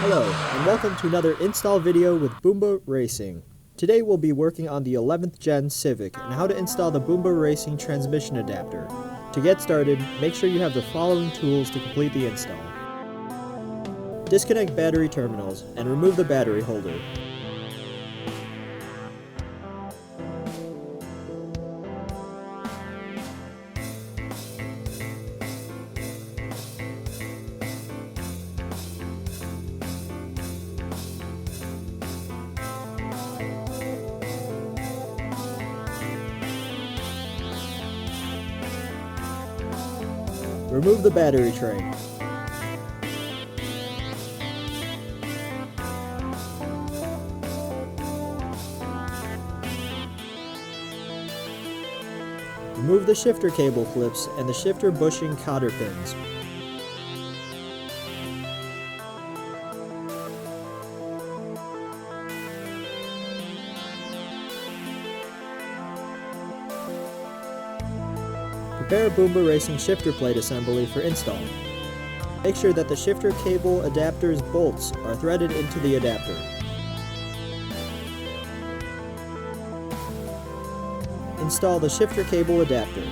Hello, and welcome to another install video with Boomba Racing. Today we'll be working on the 11th gen Civic and how to install the Boomba Racing transmission adapter. To get started, make sure you have the following tools to complete the install. Disconnect battery terminals and remove the battery holder. Remove the battery tray. Remove the shifter cable clips and the shifter bushing cotter pins. Prepare a Boomba Racing shifter plate assembly for install. Make sure that the shifter cable adapter's bolts are threaded into the adapter. Install the shifter cable adapter.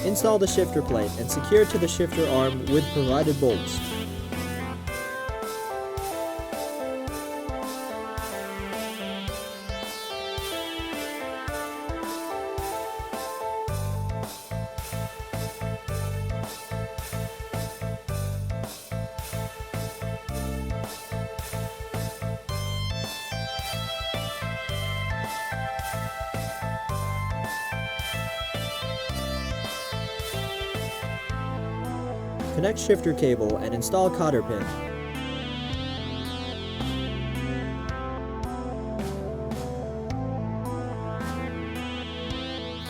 Install the shifter plate and secure it to the shifter arm with provided bolts. Connect shifter cable and install cotter pin.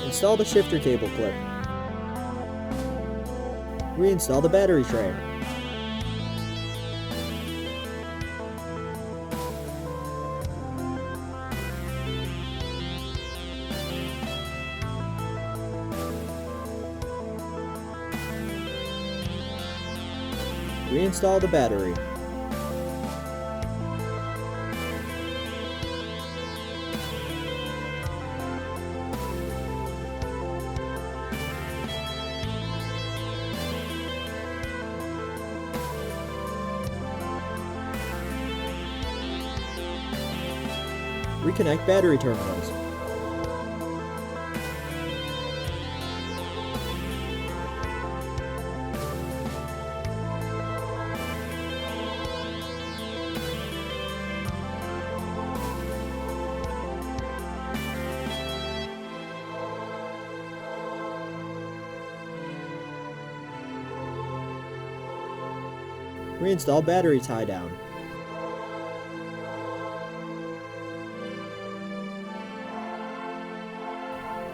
Install the shifter cable clip. Reinstall the battery tray. Reinstall the battery. Reconnect battery terminals. Reinstall battery tie-down.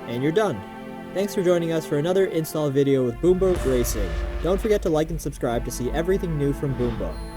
And you're done. Thanks for joining us for another install video with Boomba Racing. Don't forget to like and subscribe to see everything new from Boomba.